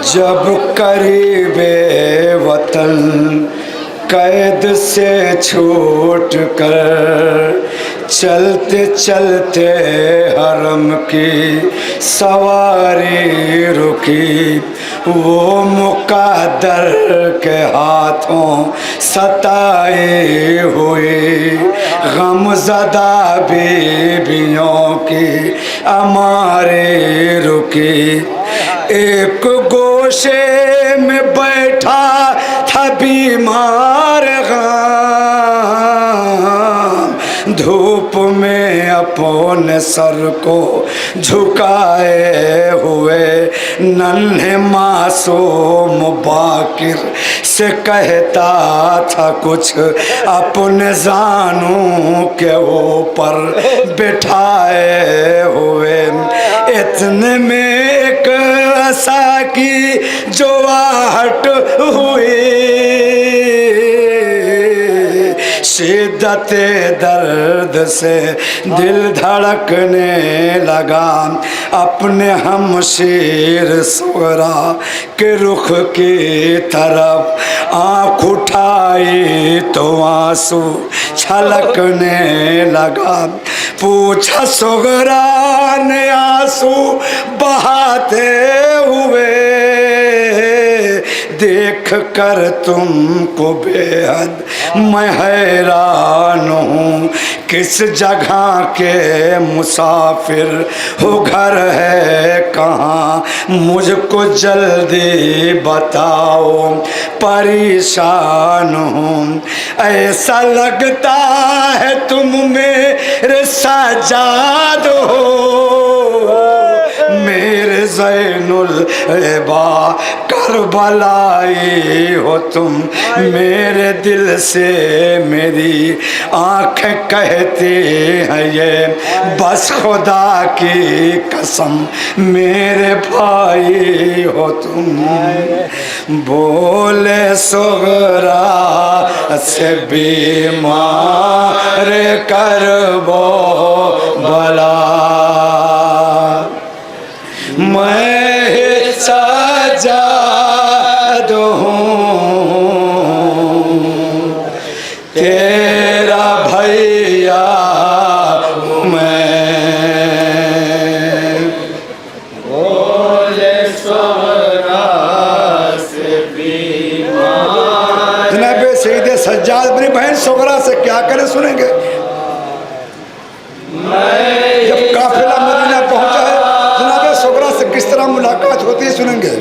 जब करीबे वतन कैद से छूट कर चलते चलते हरम की सवारी रुकी, वो मुक़द्दर के हाथों सताए हुए गमज़दा बीवियों की हमारे रुकी। एक गोशे में बैठा था बीमार गाम, धूप में अपने सर को झुकाए हुए नन्हे मासूम बाकिर से कहता था कुछ अपने जानू के ऊपर बिठाए हुए। इतने में एक आशा की जो आहट हुई, शिद्दत दर्द से दिल धड़कने लगा। अपने हमशीर सुगरा के रुख की तरफ आँख उठाई तो आंसू छलकने लगा। पूछा सुगरा ने आंसू बहाते हुए, देख कर तुमको बेहद मैं हैरान हूँ। किस जगह के मुसाफिर हो, घर है कहाँ, मुझको जल्दी बताओ, परेशान हूँ। ऐसा लगता है तुम मेरे सजाद हो, मेरे ज़ैनुल इबा करबलाई हो तुम। मेरे दिल से मेरी आँखें कहती हैं ये, बस खुदा की कसम मेरे भाई हो तुम। बोले सुगरा से बीमार करबो भला, मैं सजाद हूँ तेरा भैया हूँ मैं। बोले सुगरा से बीमार। जनाब सईद सज्जाद अपनी बहन सुगरा से क्या करे सुनेंगे। जब काफिला मदीना पहुंचा है, जनाब सुगरा से किस तरह मुलाकात होती है सुनेंगे।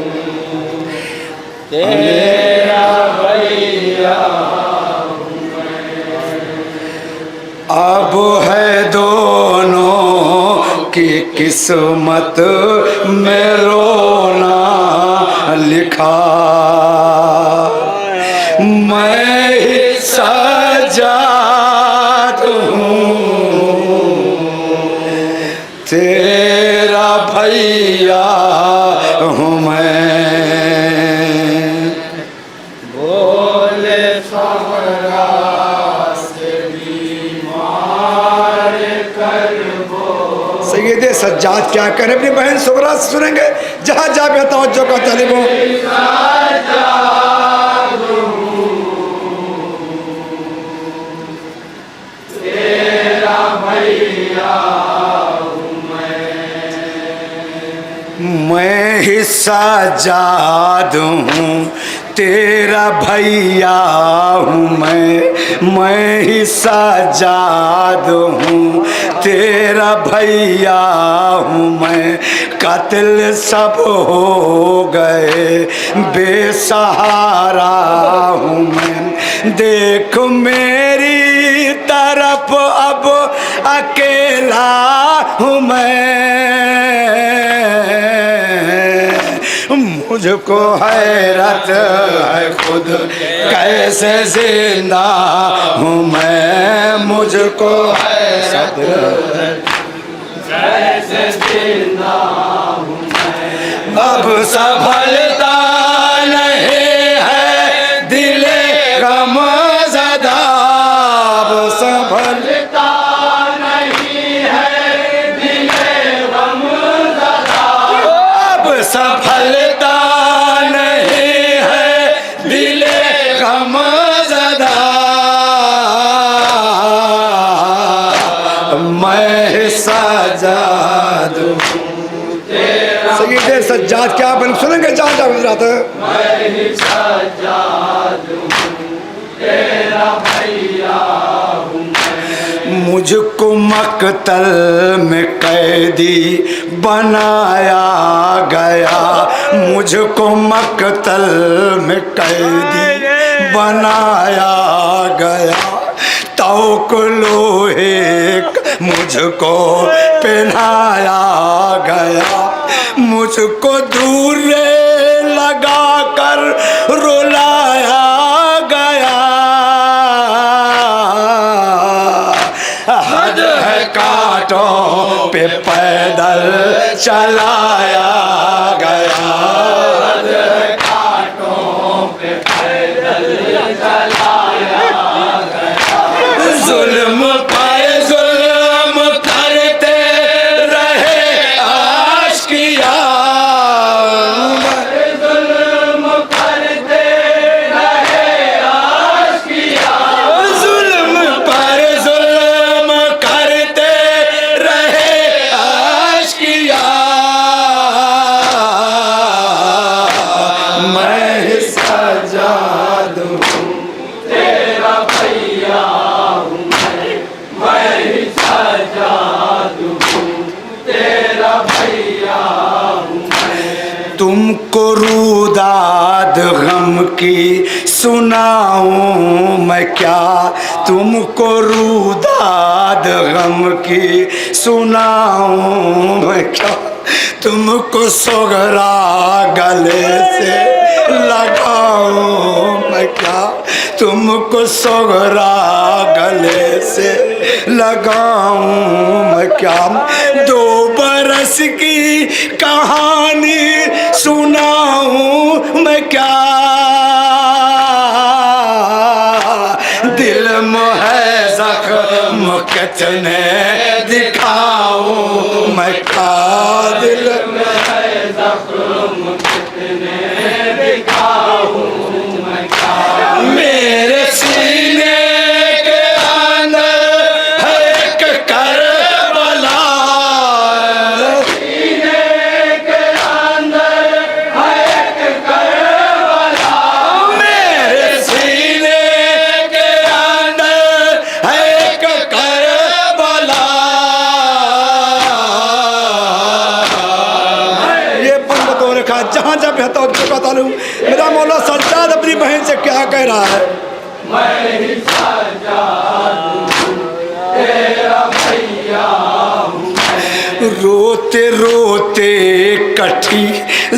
तेरा भैया अब है दोनों की किस्मत में रोना लिखा, मैं ही सजाद हूँ तेरा भैया हूँ मैं। बोले सुगरा से बीमार करबो। सैयद सज्जाद क्या करें अपनी बहन सुगरा से सुनेंगे। जहाँ जा पे तवज्जो का तलब हो। तेरा भैया मैं ही सजाद हूँ तेरा भैया हूँ मैं ही सजाद हूँ तेरा भैया हूँ मैं। कातिल सब हो गए बेसहारा हूँ मैं, देख मेरी तरफ अब अकेला हूँ मैं। मुझको हैरत है खुद कैसे जिंदा हूँ मैं, मुझको हैरत कैसे जिंदा हूँ मैं। अब संभलता नहीं है दिले गमज़दा, अब संभलता नहीं है दिले गमज़दा, अब संभलता सज्जाद क्या बन सुनेंगे जहाँ जहाँ गुजरात। मैं ही सज्जाद हूँ, तेरा भैया हूँ मैं। मुझको मकतल में कैदी बनाया गया, मुझको मकतल में कैदी बनाया गया। तौक लोहे मुझको पहनाया गया, मुझको दूर लगा कर रुलाया गया। हद है कांटों पे पैदल चलाया गया, हद है कांटों पे पैदल चलाया गया। जुल्म पर जुल्म करते रहे आशिकिया, जुल्म करते रहे आशिकिया। जुल्म पर जुल्म करते रहे आशिकिया। मैं सज्जाद हूँ, तेरा भैया हूँ मैं ही सज्जाद हूँ, तेरा भैया हूँ मैं। तुमको रूदाद गम की सुनाऊं मैं क्या, तुमको रूदाद गम की सुनाऊं मैं क्या। तुमको सोगरा गले से लगाऊं मैं क्या, तुमको सोगरा गले से लगाऊं मैं क्या। 2 बरस की कहानी सुनाऊं मैं क्या, दिल में है जख्म कितने दिखाऊं मैं क्या, दिल में है जख्म कितने दिखाऊं मैं क्या। मेरे सीने के अंदर है एक करबला, सीने के अंदर है एक करबला। मेरे सीने के अंदर है एक करबला। ये पंडितों ने कहा जहाँ जब कहता हूँ जो कहता हूँ। मेरा मौला सज्जाद अपनी बहन से क्या कह रहा है। मैं ही सज्जाद हूँ, तेरा भैया हूँ मैं। रोते रोते कटी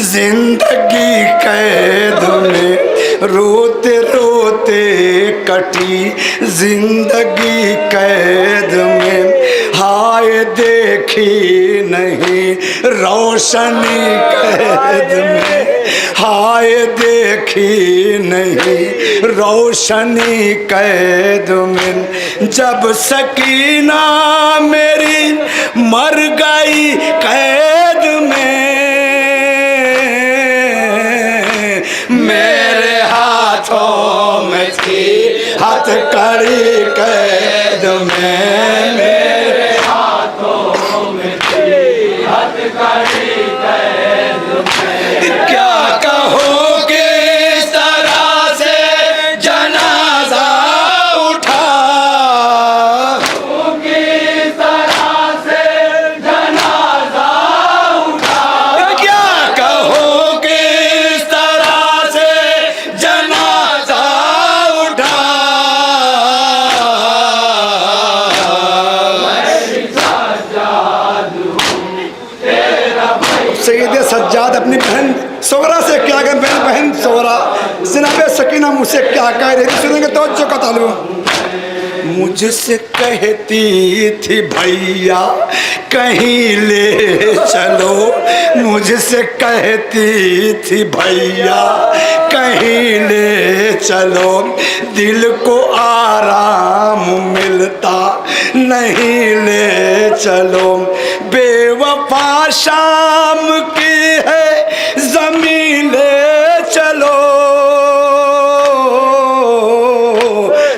जिंदगी कैद में, रोते रोते कटी जिंदगी कैद में। हाय देखी नहीं रोशनी कैद में, हाय देखी नहीं रोशनी कैद में। जब सकीना मेरी मर गई कैद में, मेरे हाथों में थी हथकड़ी कैद में, मेरे हाथों में थी हथकड़ी कैद में। क्या कहोगे इस तरह से जनाजा उठा, किस तरह से जनाजा उठा। क्या कहोगे इस तरह से जनाजा उठा। सैयद सज्जाद अपनी बहन सोगरा से क्या कह, बहन बहन सोगरा जनाब सकीना मुझसे क्या कह रही थी, सुनेंगे तो जो का ताल्लुक। मुझसे कहती थी भैया कहीं ले चलो, मुझसे कहती थी भैया कहीं ले चलो। दिल को आराम मिलता नहीं ले चलो, बेवफा शाम की है जमीन ले चलो।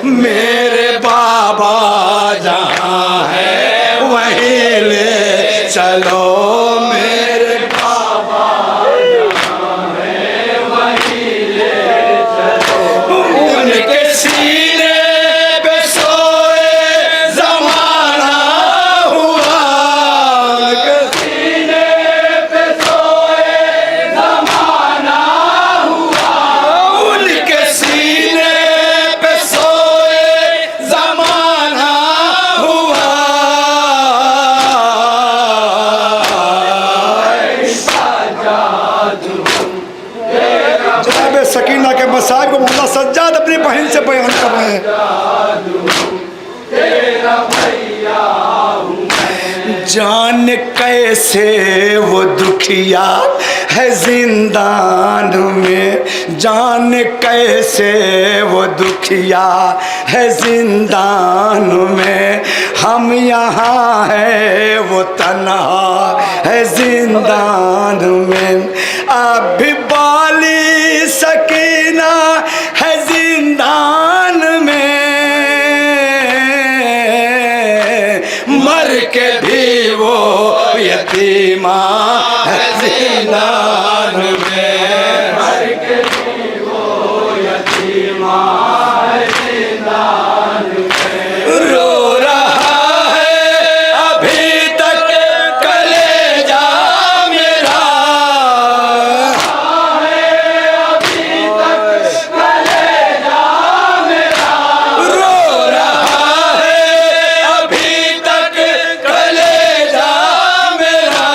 मेरे बाबा जहाँ है वहीं ले चलो, मेरे बाबा सकीना के मसाइब को मौला सज्जाद अपनी बहन से बयान कर रहे हैं। तेरा भैया हूँ मैं। जान कैसे वो दुखिया है जिंदान में, जान कैसे वो दुखिया है जिंदान में, हम यहाँ है वो तन्हा है जिंदान में। अभी बाली सकीना है जिंदान में, मर के भी वो यतीमा है जिंदान में, मर के भी वो यतीमा है जिंदान में। रो रहा है अभी तक कलेजा मेरा, अभी तक कलेजा मेरा। रो रहा है अभी तक कलेजा मेरा।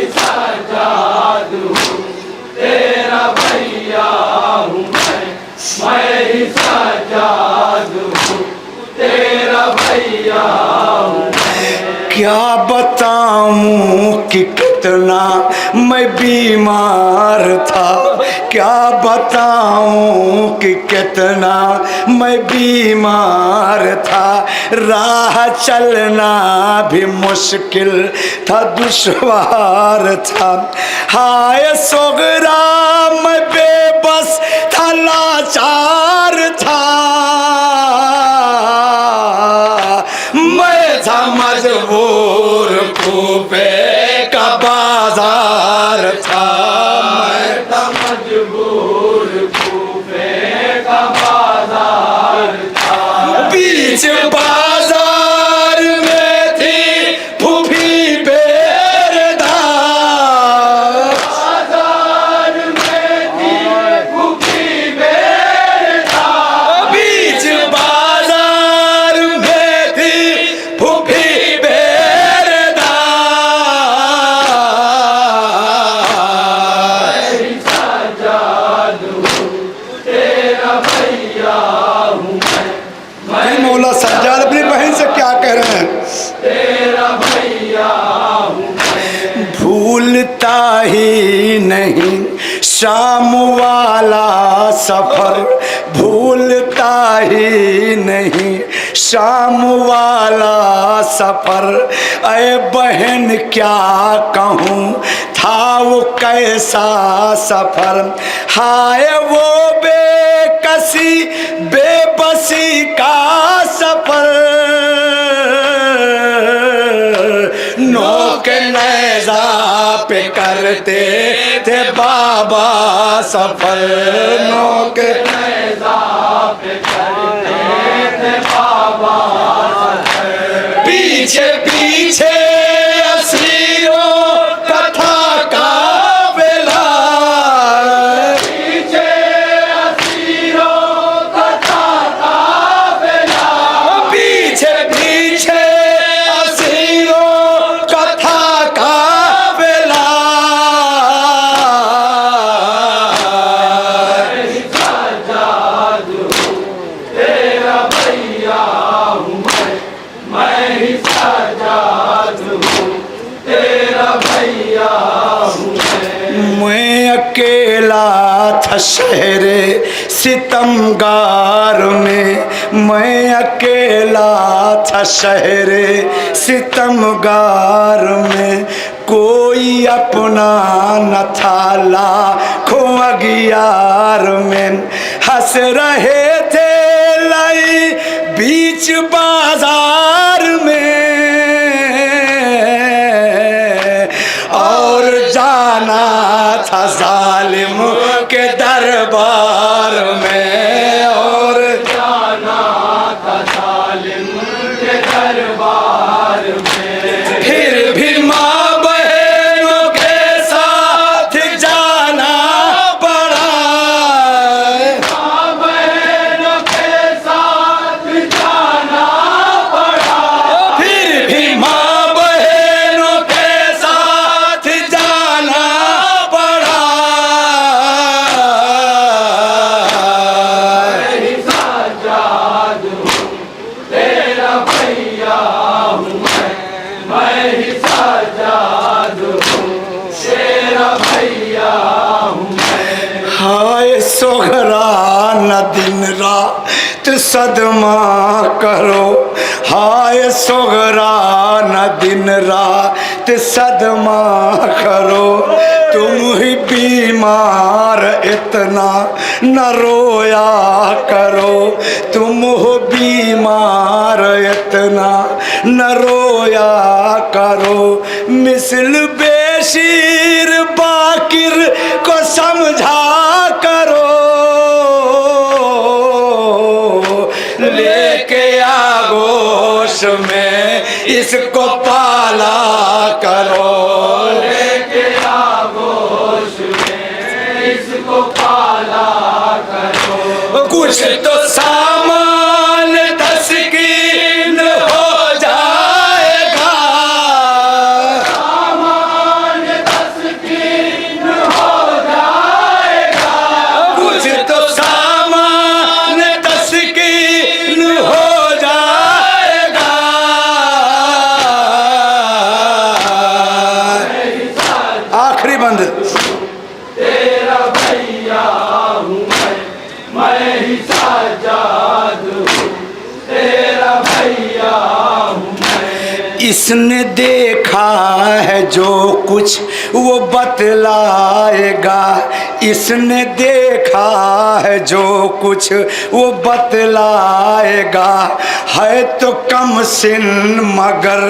सज्जाद हूँ तेरा भैया हूँ मैं ही सज्जाद हूँ तेरा भैया हूँ। क्या बताऊं कि कितना मैं बीमार था, क्या बताऊं कि कितना मैं बीमार था, राह चलना भी मुश्किल था, दुश्वार था। हाय सोगरा मैं बेबस था, लाचार था, मैं था मजबूर, कूफे का बाजार था, मैं था मजबूर कूफे का बाजार था। बीच बाजार में थी फूफी बेरदार, बाजार में थी फूफी बेरदार। बीच बाजार में थी फूफी बेरदार। सज्जाद हूँ तेरा भैया हूँ मैं मौला सज्जाद अपनी बहन से क्या कह रहे हैं? तेरा भैया हूँ मैं। भूलता ही नहीं शाम वाला सफर, भूलता ही नहीं शाम वाला सफर। अय बहन क्या कहूँ था वो कैसा सफर, हाय वो बेकसी बेबसी का सफर। नोक नैजा पे करते थे बाबा सफर, नोक नैज़ा पे करते थे बाबा सफर। पीछे पीछे असीरों कथा का बेला, पीछे असीरों कथा का बेला। पीछे पीछे असीरों कथा का बेला। सज्जाद हूँ तेरा भैया हूँ मैं ही सज्जाद हूँ तेरा भैया हूँ मैं अकेला था शहरे सितमगार में, मैं अकेला था शहरे सितमगार में, कोई अपना न था लाखों अगियार में। हंस रहे थे लाई बीच बाजार में, और जाना था जालिम के दरबार में, और जाना था जालिम के दरबार में। फिर भी माँ बहनों के साथ जाना पड़ा, माँ बहनों के साथ जाना पड़ा। फिर भी माँ बहनों के साथ जाना सोगरा न दिन रात सदमा करो, हाय सोगरा न दिन रात सदमा करो। तुम ही बीमार इतना न रोया करो, तुम हो बीमार इतना न रोया करो। मिसल बेशीर बाकिर को समझा करो, लेके आगोश में इसको पाला करो, लेके आगोश में इसको पाला करो। कुछ तो सामान तस्कीन हो जाएगा, सामान तस्कीन हो जाएगा, कुछ तो सामान तस्कीन हो जाएगा। आखिरी बंद। तेरा भैया हूँ मैं ही साजाद हूँ, तेरा भैया हूँ मैं। इसने देखा है जो कुछ वो बतलाएगा, इसने देखा है जो कुछ वो बतलाएगा। है तो कम सिन मगर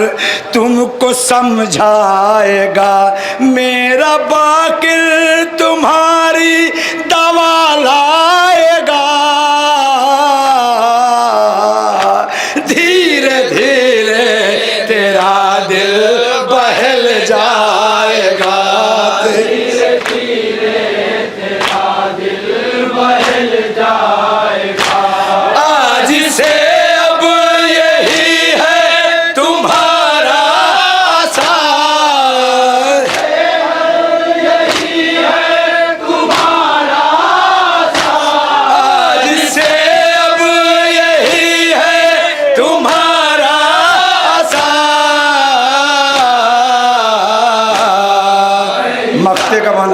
तुमको समझाएगा, मेरा बाकिर तुम्हारी दवा लाएगा। धीरे धीरे तेरा दिल बहल जाएगा, धीरे धीरे तेरा दिल बहल जाएगा। आज से अब यही है तुम्हारा आसार, यही है तुम्हारा साथ, आज से अब यही है तुम्हारा आसार। मक्ते का मन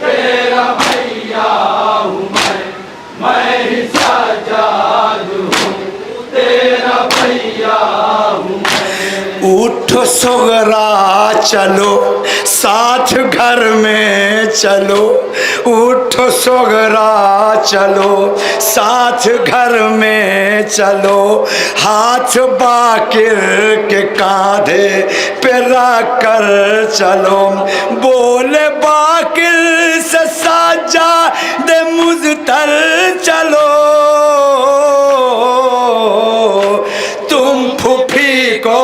तेरा भैया हूँ मैं ही साजाद हूँ, तेरा भैया हूँ मैं। उठो सोगरा चलो साथ घर में चलो, उठो सोगरा चलो साथ घर में चलो। हाथ बाकिर के कांधे पे रख कर चलो, बोले बाकिर से साजा दे मुझतर चलो। तुम फूफी को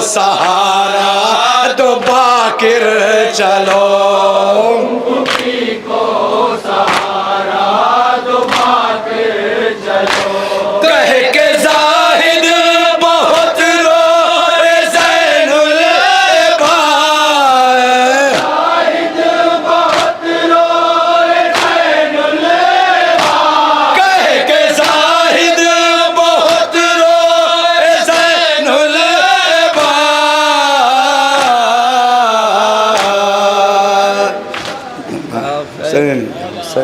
सहा